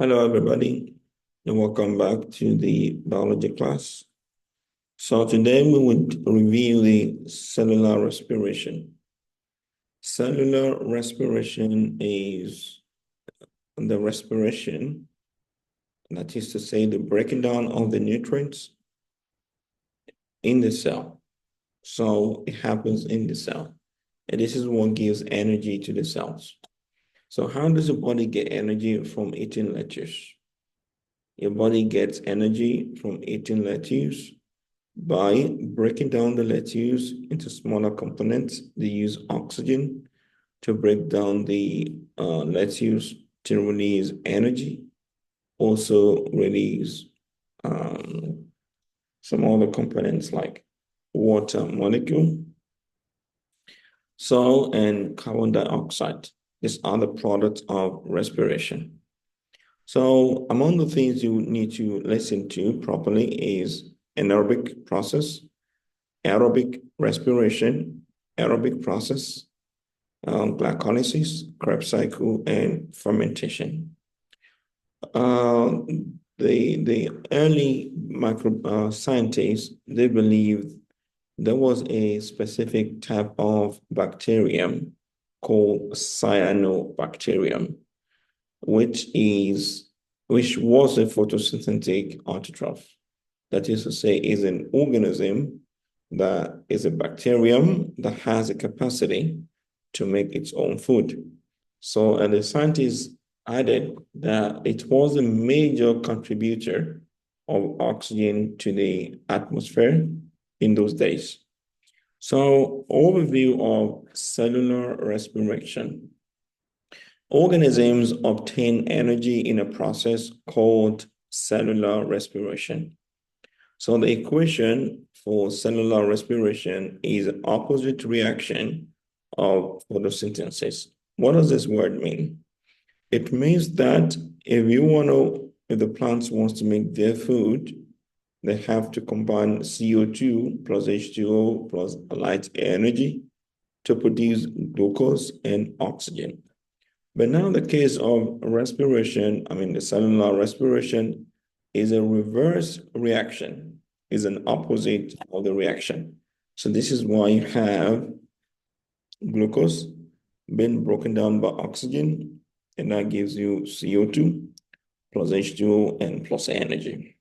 Hello, everybody, and welcome back to the biology class. So today we would review the cellular respiration. Cellular respiration is the respiration, that is to say, the breaking down of the nutrients in the cell. So it happens in the cell, and this is what gives energy to the cells. So how does the body get energy from eating lettuce? Your body gets energy from eating lettuce by breaking down the lettuce into smaller components. They use oxygen to break down the lettuce to release energy, also release some other components like water molecule, soil, and carbon dioxide. These are the products of respiration. So among the things you need to listen to properly is anaerobic process, aerobic respiration, aerobic process, glycolysis, Krebs cycle, and fermentation. Uh, the early micro scientists, they believed there was a specific type of bacterium called cyanobacterium, which was a photosynthetic autotroph. That is to say, is an organism that is a bacterium that has a capacity to make its own food. So, and the scientists added that it was a major contributor of oxygen to the atmosphere in those days. So, overview of cellular respiration. Organisms obtain energy in a process called cellular respiration. So the equation for cellular respiration is an opposite reaction of photosynthesis. What does this word mean? It means that if the plants wants to make their food, they have to combine CO2 plus H2O plus light energy to produce glucose and oxygen. But now the case of respiration, the cellular respiration is a reverse reaction, is an opposite of the reaction. So this is why you have glucose being broken down by oxygen, and that gives you CO2 plus H2O and plus energy.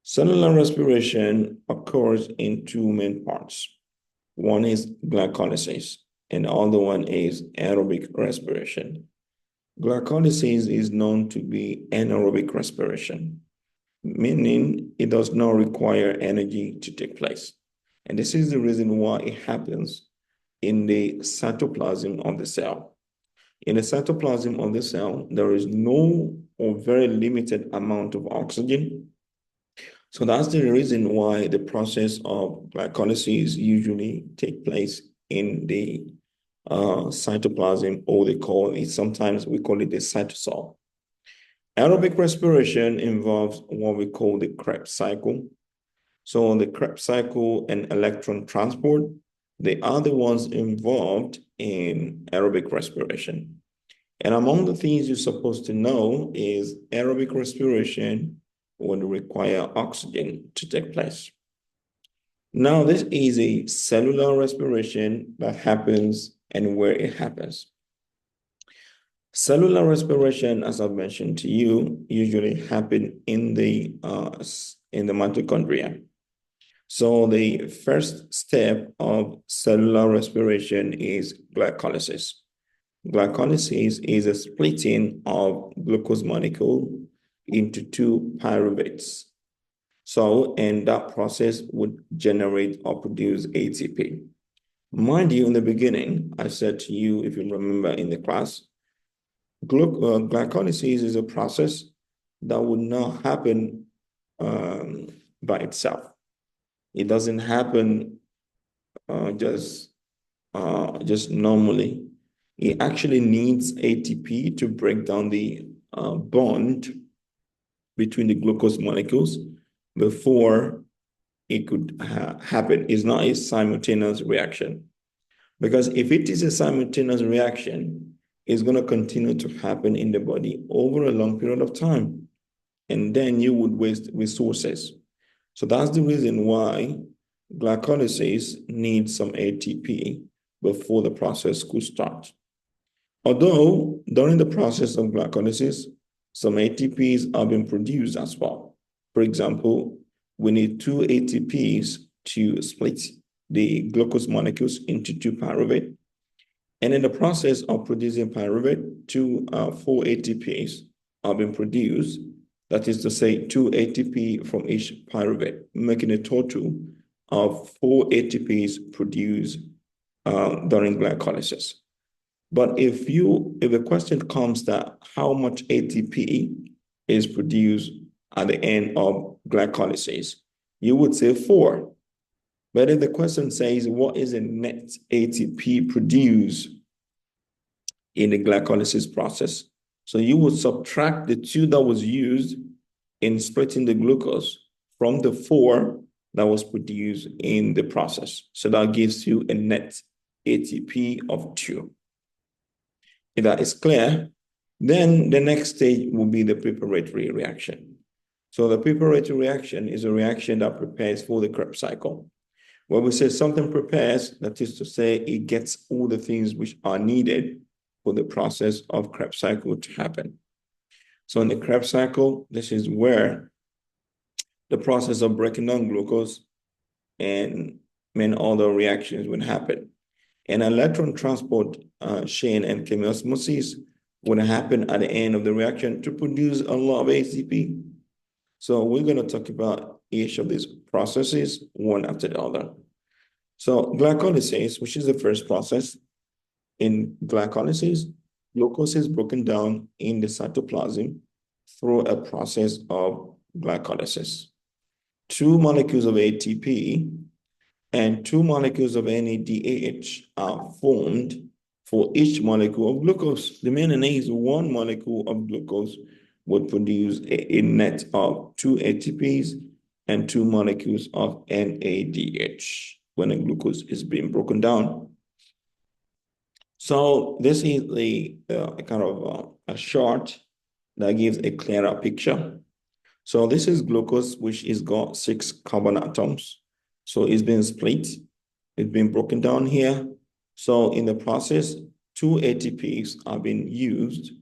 Cellular respiration occurs in two main parts. One is glycolysis, and the other one is aerobic respiration. Glycolysis is known to be anaerobic respiration, meaning it does not require energy to take place. And this is the reason why it happens in the cytoplasm of the cell. In the cytoplasm of the cell, there is no or very limited amount of oxygen. So that's the reason why the process of glycolysis usually take place in the cytoplasm, or sometimes we call it the cytosol. Aerobic respiration involves what we call the Krebs cycle. So the Krebs cycle and electron transport, they are the ones involved in aerobic respiration. And among the things you're supposed to know is aerobic respiration would require oxygen to take place. Now, this is a cellular respiration that happens and where it happens. Cellular respiration, as I've mentioned to you, usually happen in the mitochondria. So the first step of cellular respiration is glycolysis. Glycolysis is a splitting of glucose molecule into two pyruvates. So, and that process would generate or produce ATP. Mind you, in the beginning, I said to you, if you remember in the class, glycolysis is a process that would not happen by itself. It doesn't happen just normally. It actually needs ATP to break down the bond between the glucose molecules before it could happen. It's not a simultaneous reaction. Because if it is a simultaneous reaction, is going to continue to happen in the body over a long period of time. And then you would waste resources. So that's the reason why glycolysis needs some ATP before the process could start. Although during the process of glycolysis, some ATPs are being produced as well. For example, we need 2 ATPs to split the glucose molecules into 2 pyruvate. And in the process of producing pyruvate, 4 ATPs are being produced. That is to say, 2 ATP from each pyruvate, making a total of 4 ATPs produced during glycolysis. But if the question comes that how much ATP is produced at the end of glycolysis, you would say 4. But if the question says what is the net ATP produced in the glycolysis process, so you would subtract the 2 that was used in splitting the glucose from the 4 that was produced in the process. So that gives you a net ATP of 2. If that is clear, then the next stage will be the preparatory reaction. So the preparatory reaction is a reaction that prepares for the Krebs cycle. When we say something prepares, that is to say it gets all the things which are needed for the process of Krebs cycle to happen. So in the Krebs cycle, this is where the process of breaking down glucose and many other reactions will happen. And electron transport chain and chemiosmosis would happen at the end of the reaction to produce a lot of ATP. So we're going to talk about each of these processes one after the other. So glycolysis, which is the first process. In glycolysis, glucose is broken down in the cytoplasm through a process of glycolysis. 2 molecules of ATP and 2 molecules of NADH are formed for each molecule of glucose. The meaning is 1 molecule of glucose would produce a net of 2 ATPs and 2 molecules of NADH when a glucose is being broken down. So this is a kind of a chart that gives a clearer picture. So this is glucose, which is got 6 carbon atoms. So it's been split, it's been broken down here. So in the process, 2 ATPs are being used,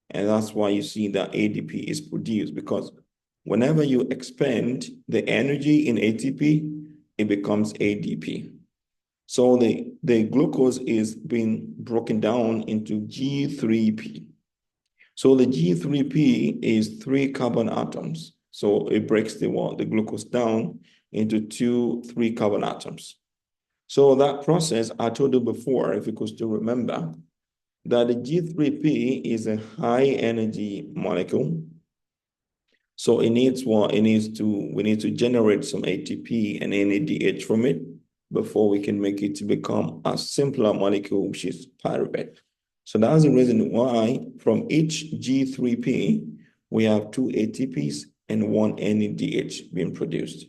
and that's why you see that ADP is produced, because whenever you expend the energy in ATP, it becomes ADP. So the glucose is being broken down into G3P. So the G3P is 3 carbon atoms. So it breaks the glucose down into 2 3 carbon atoms. So that process, I told you before, if you could still remember, that the G3P is a high energy molecule. So it needs we need to generate some ATP and NADH from it before we can make it to become a simpler molecule, which is pyruvate. So that's the reason why from each G3P, we have 2 ATPs and 1 NADH being produced.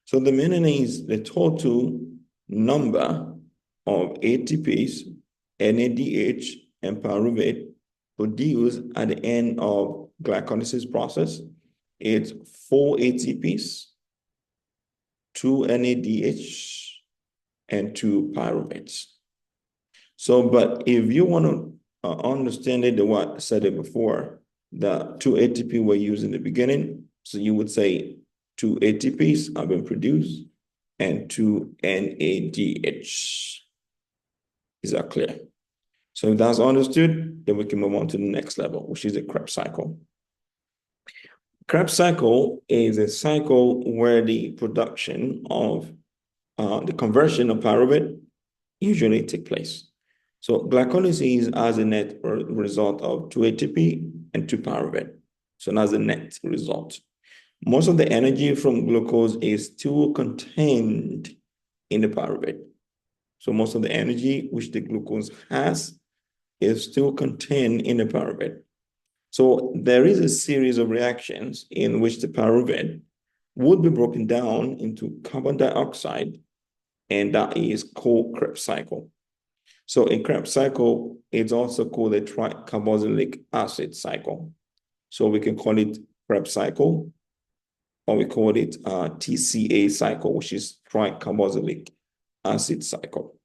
So the meaning is the total number of ATPs, NADH, and pyruvate produced at the end of glycolysis process is 4 ATPs, 2 NADH, and 2 pyruvates. So, but if you want to understand it the way I said it before, the 2 ATP were used in the beginning, so you would say 2 ATPs have been produced and 2 NADH. Is that clear? So if that's understood, then we can move on to the next level, which is the Krebs cycle. Krebs cycle is a cycle where the production of the conversion of pyruvate usually take place. So glycolysis has a net result of 2 ATP and 2 pyruvate. So that's the net result. Most of the energy from glucose is still contained in the pyruvate. So most of the energy which the glucose has is still contained in the pyruvate. So there is a series of reactions in which the pyruvate would be broken down into carbon dioxide, and that is called Krebs cycle. So a Krebs cycle is also called a tricarboxylic acid cycle. So we can call it Krebs cycle, or we call it TCA cycle, which is tricarboxylic acid cycle.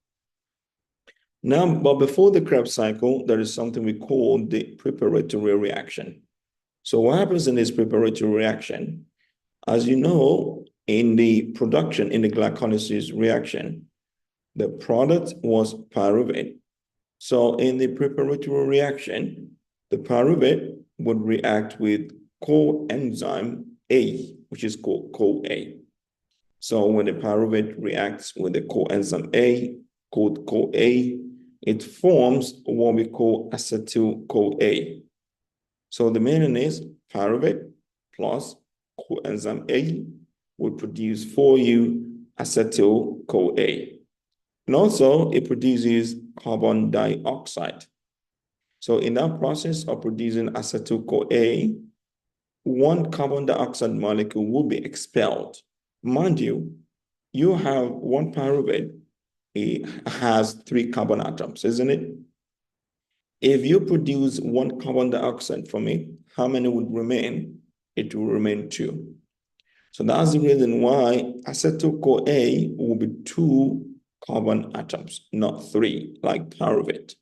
Now, but before the Krebs cycle, there is something we call the preparatory reaction. So what happens in this preparatory reaction? As you know, in the production, in the glycolysis reaction, the product was pyruvate. So in the preparatory reaction, the pyruvate would react with coenzyme A, which is called CoA. So when the pyruvate reacts with the coenzyme A, called CoA, it forms what we call acetyl-CoA. So the meaning is pyruvate plus coenzyme A will produce for you acetyl-CoA. And also it produces carbon dioxide. So in that process of producing acetyl-CoA, one carbon dioxide molecule will be expelled. Mind you, you have one pyruvate, it has 3 carbon atoms, isn't it? If you produce one carbon dioxide from it, how many would remain? It will remain 2. So that's the reason why acetyl-CoA will be 2 carbon atoms, not 3, like pyruvate,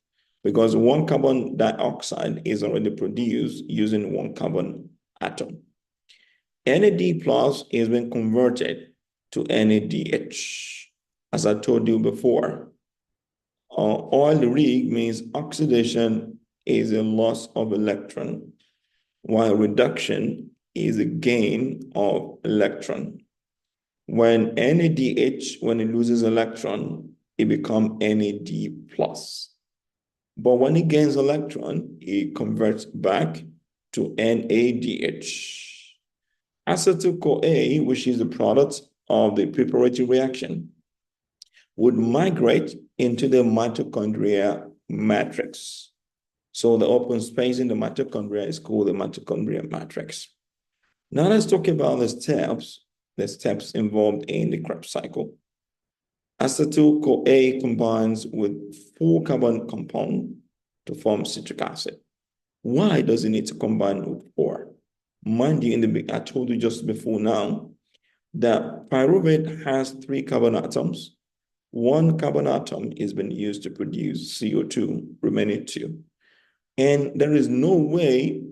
because one carbon dioxide is already produced using one carbon atom. NAD plus is being converted to NADH. As I told you before, oil rig means oxidation is a loss of electron, while reduction is a gain of electron. When NADH, when it loses electron, it becomes NAD plus. But when it gains electron, it converts back to NADH. Acetyl-CoA, which is the product of the preparatory reaction, would migrate into the mitochondria matrix. So the open space in the mitochondria is called the mitochondria matrix. Now let's talk about the steps involved in the Krebs cycle. Acetyl-CoA combines with 4 carbon compound to form citric acid. Why does it need to combine with 4? Mind you, I told you just before now that pyruvate has 3 carbon atoms. 1 carbon atom is being used to produce CO2, remaining 2. And there is no way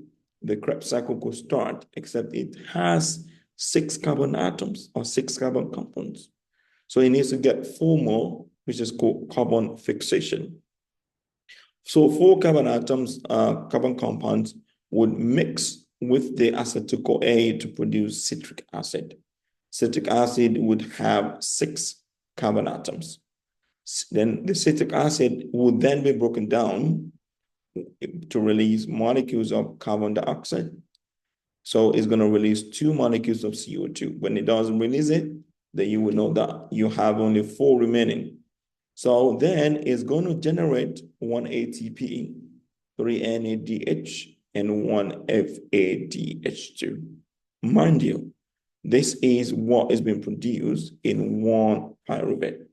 the Krebs cycle could start except it has 6 carbon atoms or 6 carbon compounds. So it needs to get 4 more, which is called carbon fixation. So 4 carbon atoms, carbon compounds would mix with the acetyl-CoA to produce citric acid. Citric acid would have 6 carbon atoms. Then the citric acid would then be broken down to release molecules of carbon dioxide. So it's going to release 2 molecules of CO2. When it doesn't release it, then you will know that you have only 4 remaining. So then it's going to generate 1 ATP, 3 NADH, and 1 FADH2. Mind you, this is what is being produced in 1 pyruvate.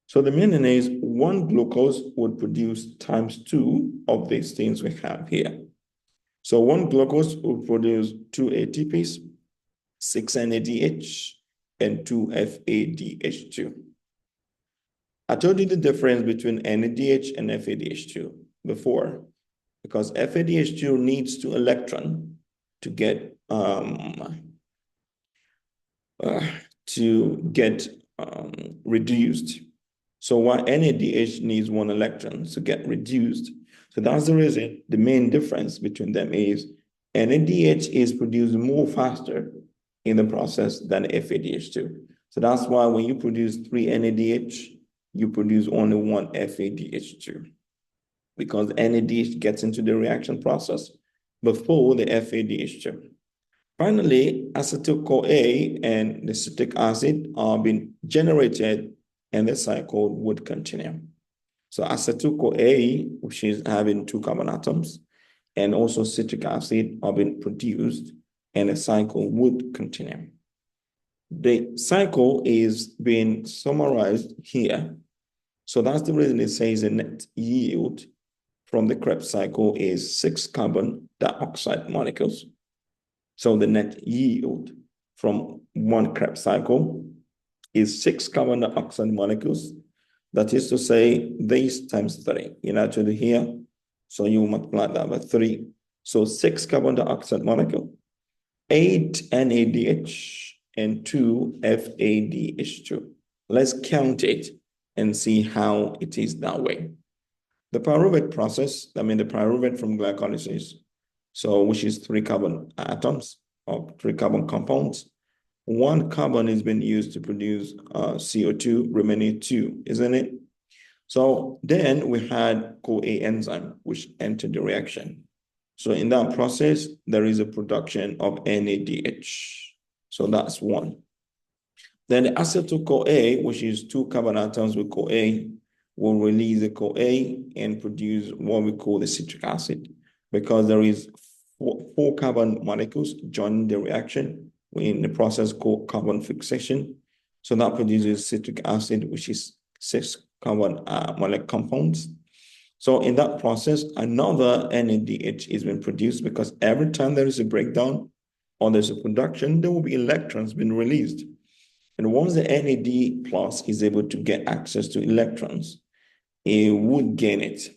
So the meaning is 1 glucose would produce times 2 of these things we have here. So 1 glucose will produce 2 ATPs, 6 NADH, and 2 FADH2. I told you the difference between NADH and FADH2 before, because FADH2 needs 2 electrons to get reduced. So while NADH needs 1 electron to get reduced. So that's the reason the main difference between them is NADH is produced more faster in the process than FADH2. So that's why when you produce 3 NADH, you produce only 1 FADH2 because NADH gets into the reaction process before the FADH2. Finally, acetyl-CoA and the citric acid are being generated and the cycle would continue. So acetyl-CoA, which is having 2 carbon atoms, and also citric acid are being produced and the cycle would continue. The cycle is being summarized here. So that's the reason it says the net yield from the Krebs cycle is 6 carbon dioxide molecules. So the net yield from one Krebs cycle is 6 carbon dioxide molecules. That is to say, this times 3. You know, to here, so you multiply that by 3. So 6 carbon dioxide molecule, 8 NADH, and 2 FADH2. Let's count it and see how it is that way. The pyruvate process, the pyruvate from glycolysis, so which is 3 carbon atoms or 3 carbon compounds. 1 carbon is being used to produce CO2, remaining 2, isn't it? So then we had CoA enzyme, which entered the reaction. So in that process, there is a production of NADH. So that's 1. Then the acetyl-CoA, which is 2 carbon atoms with CoA, will release the CoA and produce what we call the citric acid, because there is 4 carbon molecules joining the reaction in the process called carbon fixation. So that produces citric acid, which is 6 carbon molecular compounds. So in that process, another NADH is being produced, because every time there is a breakdown or there's a production, there will be electrons being released. And once the NAD plus is able to get access to electrons, it would gain it.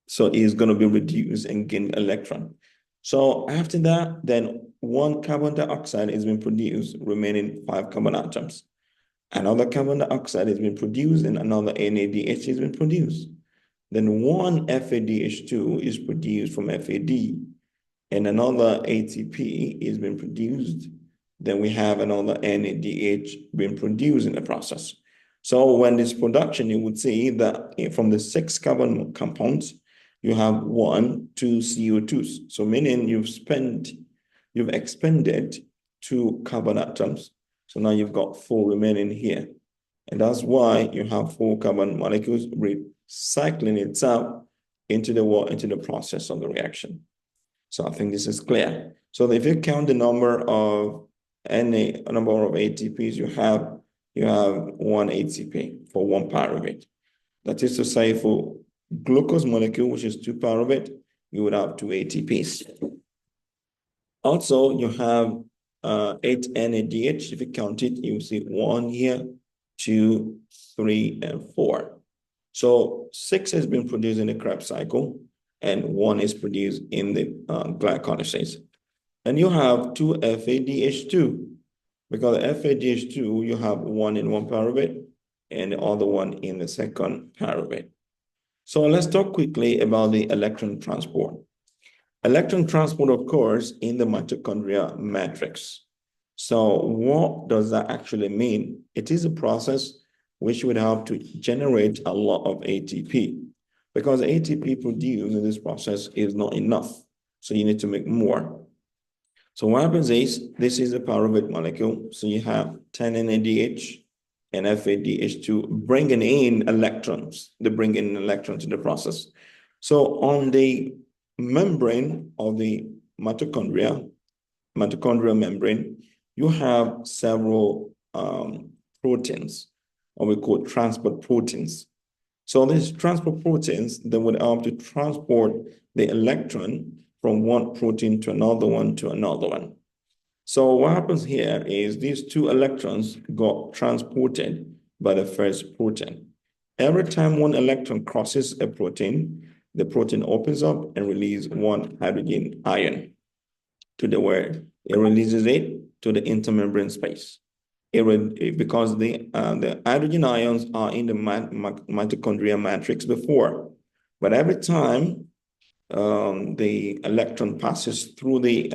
So it's going to be reduced and gain electron. So after that, then 1 carbon dioxide is being produced, remaining 5 carbon atoms. Another carbon dioxide is being produced and another NADH is being produced. Then 1 FADH2 is produced from FAD and another ATP is being produced. Then we have another NADH being produced in the process. So when this production, you would see that from the 6 carbon compounds, you have 1, 2 CO2s. So meaning you've expended 2 carbon atoms. So now you've got 4 remaining here. And that's why you have 4 carbon molecules recycling itself into the process of the reaction. So I think this is clear. So if you count the number of ATPs you have 1 ATP for 1 pyruvate. That is to say, for glucose molecule, which is 2 pyruvate, you would have 2 ATPs. Also, you have 8 NADH. If you count it, you will see 1 here, 2, 3, and 4. So 6 has been produced in the Krebs cycle, and 1 is produced in the glycolysis. And you have 2 FADH2, because FADH2, you have 1 in 1 pyruvate and the other one in the second pyruvate. So let's talk quickly about the electron transport. Electron transport occurs in the mitochondria matrix. So what does that actually mean? It is a process which would help to generate a lot of ATP, because ATP produced in this process is not enough. So you need to make more. So what happens is, this is a pyruvate molecule. So you have 10 NADH and FADH2 bringing in electrons. They bring in electrons to the process. So on the membrane of the mitochondrial membrane, you have several proteins, or we call transport proteins. So these transport proteins, they would help to transport the electron from one protein to another one to another one. So what happens here is these 2 electrons got transported by the first protein. Every time 1 electron crosses a protein, the protein opens up and releases 1 hydrogen ion to the where it releases it to the intermembrane space. Because the hydrogen ions are in the mitochondrial matrix before, but every time the electron passes through the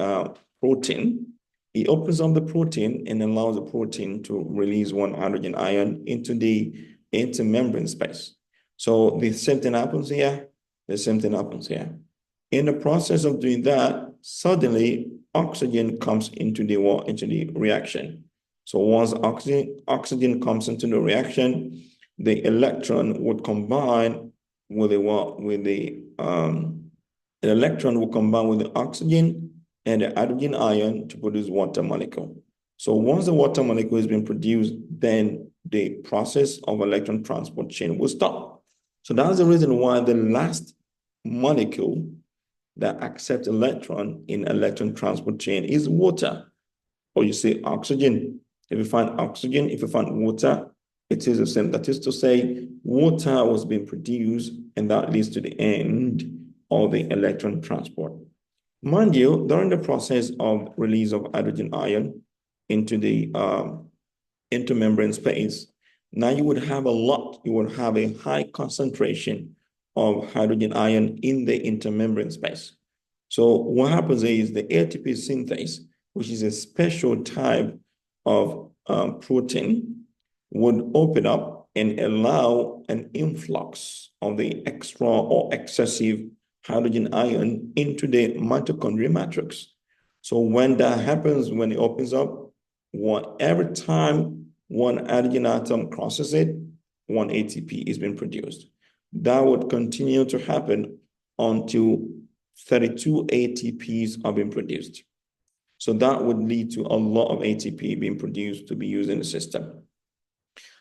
protein, it opens up the protein and allows the protein to release 1 hydrogen ion into the intermembrane space. So the same thing happens here, the same thing happens here. In the process of doing that, suddenly oxygen comes into the reaction. So once oxygen comes into the reaction, the electron would combine with the electron will combine with the oxygen and the hydrogen ion to produce water molecule. So once the water molecule has been produced, then the process of electron transport chain will stop. So that's the reason why the last molecule that accepts electron in electron transport chain is water, or you say oxygen. If you find oxygen, if you find water, it is the same. That is to say, water was being produced, and that leads to the end of the electron transport. Mind you, during the process of release of hydrogen ion into the intermembrane space, now you would have a high concentration of hydrogen ion in the intermembrane space. So what happens is the ATP synthase, which is a special type of protein, would open up and allow an influx of the extra or excessive hydrogen ion into the mitochondrial matrix. So when that happens, when it opens up, every time one hydrogen atom crosses it, one ATP is being produced. That would continue to happen until 32 ATPs are being produced. So that would lead to a lot of ATP being produced to be used in the system.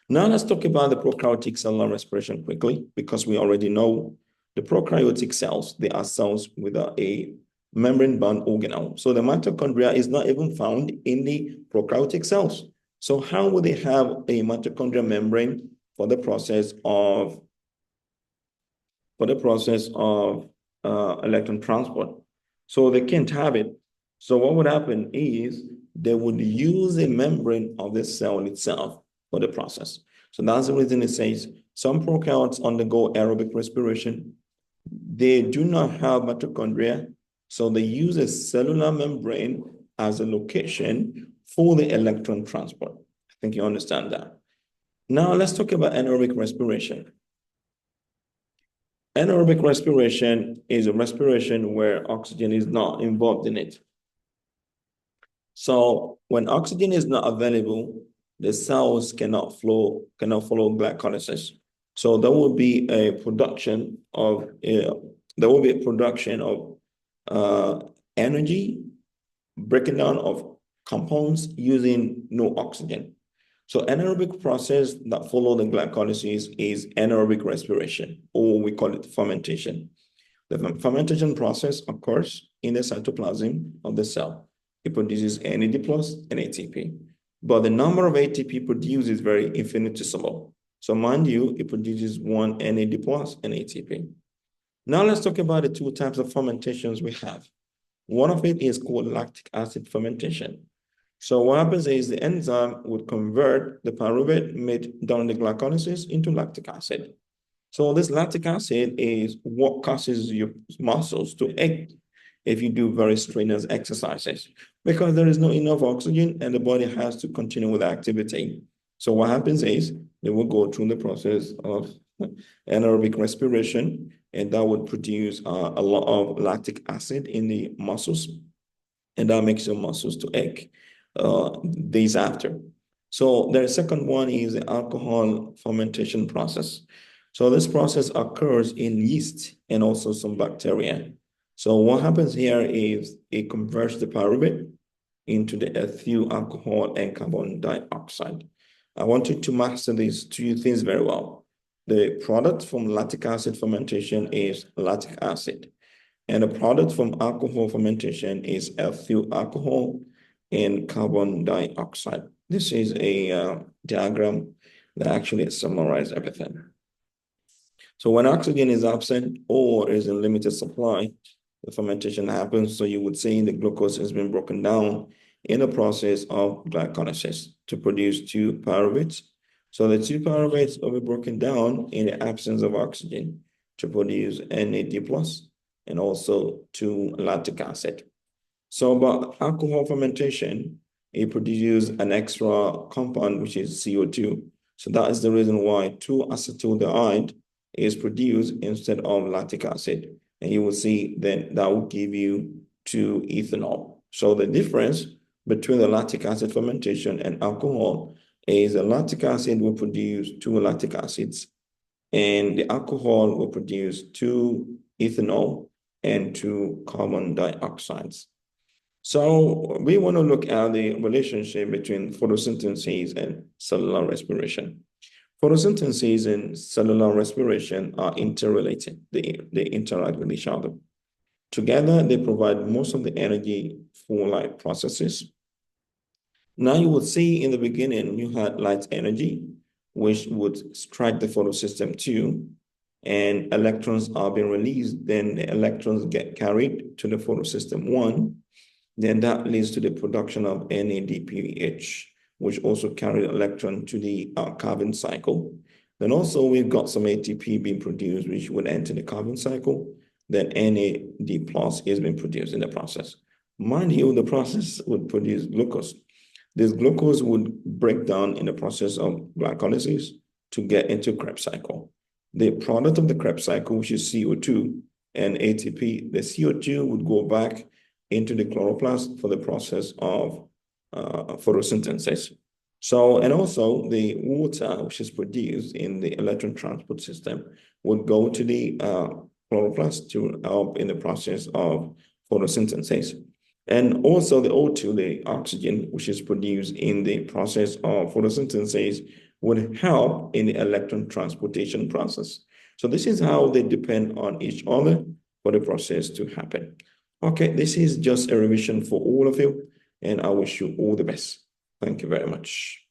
Now let's talk about the prokaryotic cellular respiration quickly, because we already know the prokaryotic cells, they are cells with a membrane-bound organelle. So the mitochondria is not even found in the prokaryotic cells. So how would they have a mitochondrial membrane for the process of electron transport? So they can't have it. So what would happen is they would use a membrane of the cell itself for the process. So that's the reason it says some prokaryotes undergo aerobic respiration. They do not have mitochondria, so they use a cellular membrane as a location for the electron transport. I think you understand that. Now let's talk about anaerobic respiration. Anaerobic respiration is a respiration where oxygen is not involved in it. So when oxygen is not available, the cells cannot follow glycolysis. So there will be a production of energy, breaking down of compounds using no oxygen. So anaerobic process that follow the glycolysis is anaerobic respiration, or we call it fermentation. The fermentation process occurs in the cytoplasm of the cell. It produces NAD plus and ATP. But the number of ATP produced is very infinitesimal. So mind you, it produces one NAD plus and ATP. Now let's talk about the two types of fermentations we have. One of it is called lactic acid fermentation. So what happens is the enzyme would convert the pyruvate made during the glycolysis into lactic acid. So this lactic acid is what causes your muscles to ache if you do very strenuous exercises, because there is not enough oxygen and the body has to continue with the activity. So what happens is they will go through the process of anaerobic respiration, and that would produce a lot of lactic acid in the muscles, and that makes your muscles to ache days after. So the second one is the alcohol fermentation process. So this process occurs in yeast and also some bacteria. So what happens here is it converts the pyruvate into the ethyl alcohol and carbon dioxide. I want you to master these two things very well. The product from lactic acid fermentation is lactic acid, and the product from alcohol fermentation is ethyl alcohol and carbon dioxide. This is a diagram that actually summarizes everything. So when oxygen is absent or is in limited supply, the fermentation happens. So you would see the glucose has been broken down in the process of glycolysis to produce two pyruvates. So the two pyruvates will be broken down in the absence of oxygen to produce NAD plus and also to lactic acid. So about alcohol fermentation, it produces an extra compound, which is CO2. So that is the reason why 2-acetaldehyde is produced instead of lactic acid. And you will see that that will give you 2-ethanol. So the difference between the lactic acid fermentation and alcohol is the lactic acid will produce 2 lactic acids, and the alcohol will produce 2-ethanol and 2 carbon dioxides. So we want to look at the relationship between photosynthesis and cellular respiration. Photosynthesis and cellular respiration are interrelated. They interact with each other. Together, they provide most of the energy for light processes. Now you would see in the beginning, you had light energy, which would strike the photosystem too, and electrons are being released. Then the electrons get carried to the photosystem 1. Then that leads to the production of NADPH, which also carry the electron to the carbon cycle. Then also we've got some ATP being produced, which would enter the carbon cycle. Then NAD plus is being produced in the process. Mind you, the process would produce glucose. This glucose would break down in the process of glycolysis to get into Krebs cycle. The product of the Krebs cycle, which is CO2 and ATP, the CO2 would go back into the chloroplast for the process of photosynthesis. So, and also the water, which is produced in the electron transport system, would go to the chloroplast to help in the process of photosynthesis. And also the O2, the oxygen, which is produced in the process of photosynthesis, would help in the electron transportation process. So this is how they depend on each other for the process to happen. Okay, this is just a revision for all of you, and I wish you all the best. Thank you very much.